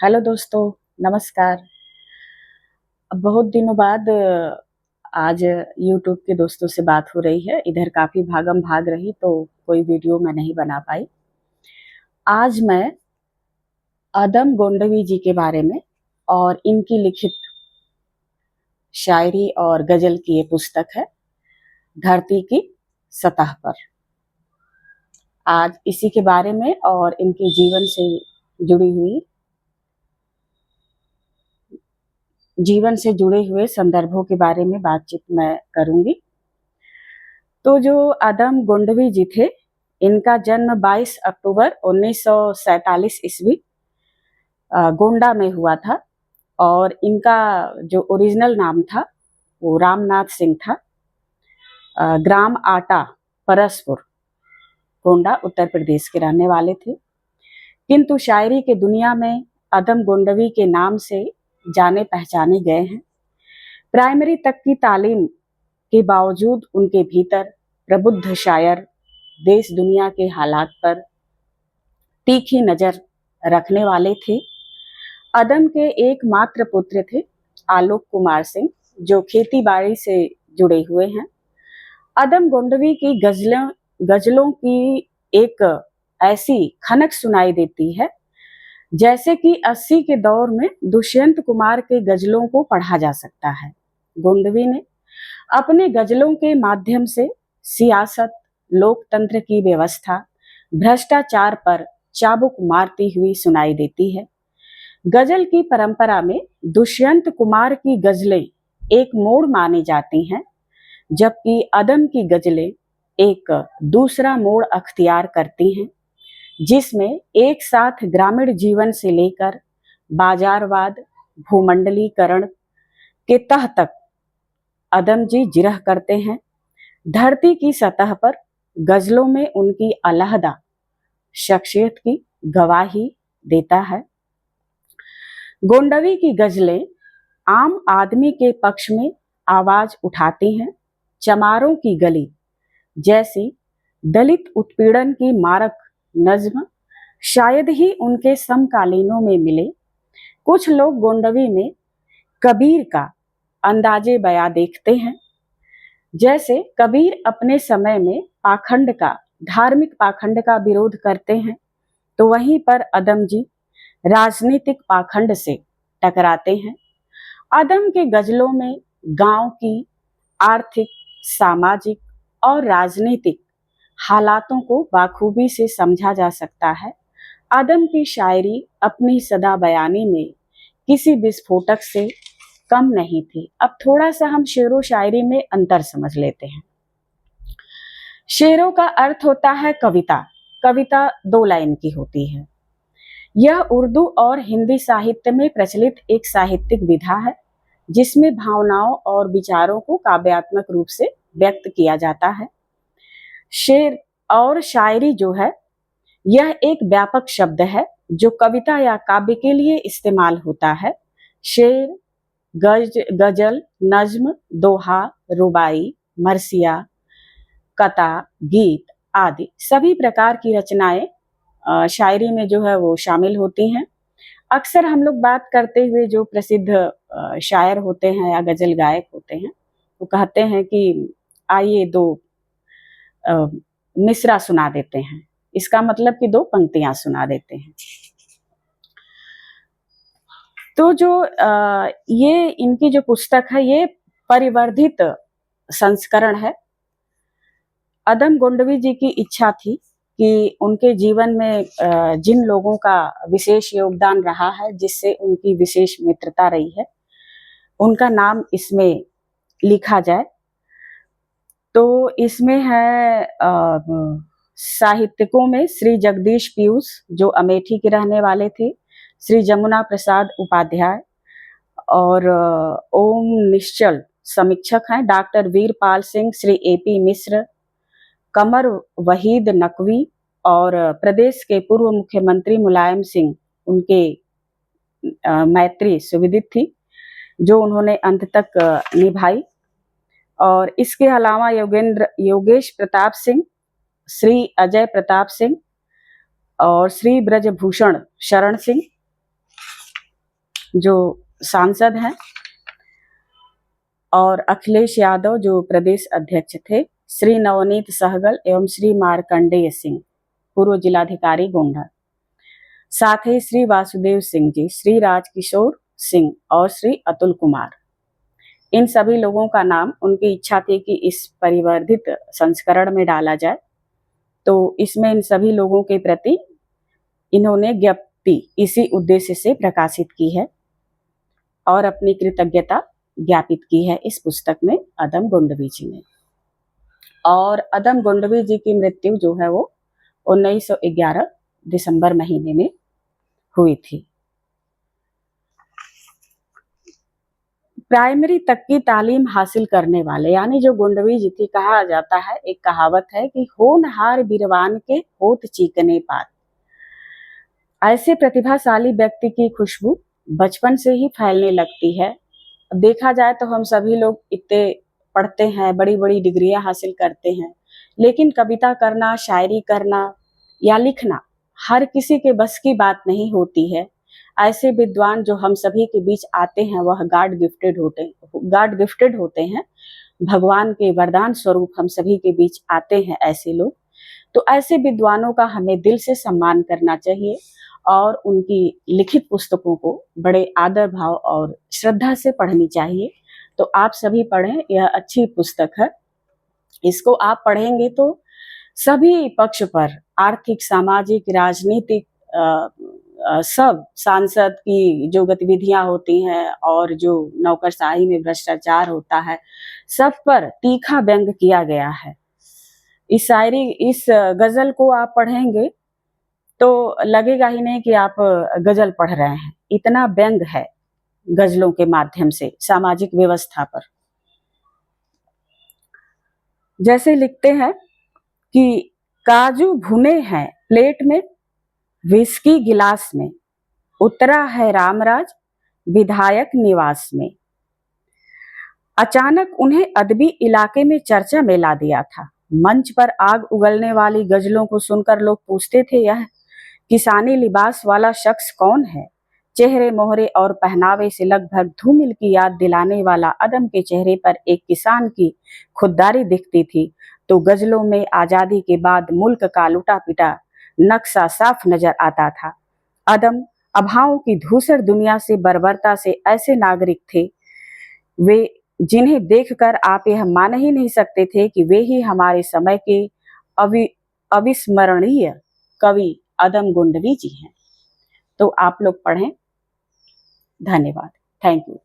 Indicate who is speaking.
Speaker 1: Hello दोस्तों, नमस्कार। अब बहुत दिनों बाद आज यूट्यूब के दोस्तों से बात हो रही है। इधर काफ़ी भागम-भाग रही तो कोई वीडियो मैं नहीं बना पाई। आज मैं अदम गोंडवी जी के बारे में और इनकी लिखित शायरी और गज़ल की ये पुस्तक है, धरती की सतह पर। आज इसी के बारे में और इनके जीवन से जुड़े हुए संदर्भों के बारे में बातचीत मैं करूँगी। तो जो अदम गोंडवी जी थे, इनका जन्म 22 अक्टूबर 1947 ईस्वी गोंडा में हुआ था और इनका जो ओरिजिनल नाम था वो रामनाथ सिंह था। ग्राम आटा, परसपुर, गोंडा, उत्तर प्रदेश के रहने वाले थे। किंतु शायरी के दुनिया में अदम गोंडवी के नाम से जाने पहचाने गए हैं। प्राइमरी तक की तालीम के बावजूद उनके भीतर प्रबुद्ध शायर देश दुनिया के हालात पर तीखी नजर रखने वाले थे। अदम के एकमात्र पुत्र थे आलोक कुमार सिंह, जो खेती बाड़ी से जुड़े हुए हैं। अदम गोंडवी की गजलों की एक ऐसी खनक सुनाई देती है जैसे कि 80 के दौर में दुष्यंत कुमार के गजलों को पढ़ा जा सकता है। गोंडवी ने अपने गजलों के माध्यम से सियासत, लोकतंत्र की व्यवस्था, भ्रष्टाचार पर चाबुक मारती हुई सुनाई देती है। गजल की परंपरा में दुष्यंत कुमार की गजलें एक मोड़ मानी जाती हैं, जबकि अदम की गजलें एक दूसरा मोड़ अख्तियार करती हैं, जिसमें एक साथ ग्रामीण जीवन से लेकर बाजारवाद, भूमंडलीकरण के तह तक अदम जी जिरह करते हैं। धरती की सतह पर गजलों में उनकी अलहदा शख्सियत की गवाही देता है। गोंडवी की गजलें आम आदमी के पक्ष में आवाज उठाती हैं। चमारों की गली जैसी दलित उत्पीड़न की मारक नज्म शायद ही उनके समकालीनों में मिले। कुछ लोग गोंडवी में कबीर का अंदाजे बयां देखते हैं। जैसे कबीर अपने समय में धार्मिक पाखंड का विरोध करते हैं, तो वहीं पर अदम जी राजनीतिक पाखंड से टकराते हैं। अदम के गजलों में गांव की आर्थिक, सामाजिक और राजनीतिक हालातों को बाखूबी से समझा जा सकता है। अदम की शायरी अपनी सदा बयानी में किसी विस्फोटक से कम नहीं थी। अब थोड़ा सा हम शेरो शायरी में अंतर समझ लेते हैं। शेरों का अर्थ होता है कविता। कविता 2 लाइन की होती है। यह उर्दू और हिंदी साहित्य में प्रचलित एक साहित्यिक विधा है, जिसमें भावनाओं और विचारों को काव्यात्मक रूप से व्यक्त किया जाता है। शेर और शायरी जो है, यह एक व्यापक शब्द है जो कविता या काव्य के लिए इस्तेमाल होता है। शेर, गजल, नज्म, दोहा, रुबाई, मरसिया, कता, गीत आदि सभी प्रकार की रचनाएं शायरी में जो है वो शामिल होती हैं। अक्सर हम लोग बात करते हुए जो प्रसिद्ध शायर होते हैं या गजल गायक होते हैं, वो कहते हैं कि आइए 2 मिसरा सुना देते हैं। इसका मतलब कि 2 पंक्तियां सुना देते हैं। तो जो ये इनकी जो पुस्तक है, ये परिवर्धित संस्करण है। अदम गोंडवी जी की इच्छा थी कि उनके जीवन में जिन लोगों का विशेष योगदान रहा है, जिससे उनकी विशेष मित्रता रही है, उनका नाम इसमें लिखा जाए। तो इसमें है साहित्यकों में श्री जगदीश पीयूष, जो अमेठी के रहने वाले थे, श्री जमुना प्रसाद उपाध्याय और ओम निश्चल समीक्षक हैं, डॉक्टर वीरपाल सिंह, श्री एपी मिश्र, कमर वहीद नकवी और प्रदेश के पूर्व मुख्यमंत्री मुलायम सिंह, उनके मैत्री सुविदित थी, जो उन्होंने अंत तक निभाई। और इसके अलावा योगेश प्रताप सिंह, श्री अजय प्रताप सिंह और श्री ब्रजभूषण शरण सिंह, जो सांसद हैं, और अखिलेश यादव जो प्रदेश अध्यक्ष थे, श्री नवनीत सहगल एवं श्री मार्कंडेय सिंह पूर्व जिलाधिकारी गोंडा, साथ ही श्री वासुदेव सिंह जी, श्री राजकिशोर सिंह और श्री अतुल कुमार। इन सभी लोगों का नाम उनकी इच्छा थी कि इस परिवर्धित संस्करण में डाला जाए, तो इसमें इन सभी लोगों के प्रति इन्होंने ज्ञप्ति इसी उद्देश्य से प्रकाशित की है और अपनी कृतज्ञता ज्ञापित की है इस पुस्तक में अदम गोंडवी जी ने। और अदम गोंडवी जी की मृत्यु जो है वो 1911 दिसंबर महीने में हुई थी। प्राइमरी तक की तालीम हासिल करने वाले यानी जो गोंडवी जी थी, कहा जाता है, एक कहावत है कि होनहार बिरवान के होत चीकने पात। ऐसे प्रतिभाशाली व्यक्ति की खुशबू बचपन से ही फैलने लगती है। देखा जाए तो हम सभी लोग इतने पढ़ते हैं, बड़ी बड़ी डिग्रियां हासिल करते हैं, लेकिन कविता करना, शायरी करना या लिखना हर किसी के बस की बात नहीं होती है। ऐसे विद्वान जो हम सभी के बीच आते हैं वह गॉड गिफ्टेड होते हैं, भगवान के वरदान स्वरूप हम सभी के बीच आते हैं ऐसे लोग। तो ऐसे विद्वानों का हमें दिल से सम्मान करना चाहिए और उनकी लिखित पुस्तकों को बड़े आदर भाव और श्रद्धा से पढ़नी चाहिए। तो आप सभी पढ़ें, यह अच्छी पुस्तक है। इसको आप पढ़ेंगे तो सभी पक्ष पर, आर्थिक, सामाजिक, राजनीतिक, सब सांसद की जो गतिविधियां होती हैं और जो नौकरशाही में भ्रष्टाचार होता है, सब पर तीखा व्यंग किया गया है। इस शायरी, इस गजल को आप पढ़ेंगे तो लगेगा ही नहीं कि आप गजल पढ़ रहे हैं, इतना व्यंग है गजलों के माध्यम से सामाजिक व्यवस्था पर। जैसे लिखते हैं कि काजू भुने हैं प्लेट में, विस्की गिलास में, उतरा है रामराज विधायक निवास में। अचानक उन्हें अदबी इलाके में चर्चा में ला दिया था। मंच पर आग उगलने वाली गजलों को सुनकर लोग पूछते थे, यह किसानी लिबास वाला शख्स कौन है? चेहरे मोहरे और पहनावे से लगभग धूमिल की याद दिलाने वाला अदम के चेहरे पर एक किसान की खुददारी दिखती थी। तो गजलों में आजादी के बाद मुल्क का लुटा पिटा नक्शा साफ नजर आता था। अदम अभावों की धूसर दुनिया से बर्बरता से ऐसे नागरिक थे वे, जिन्हें देखकर आप यह मान ही नहीं सकते थे कि वे ही हमारे समय के अविस्मरणीय कवि अदम गोंडवी जी हैं। तो आप लोग पढ़ें। धन्यवाद। Thank you.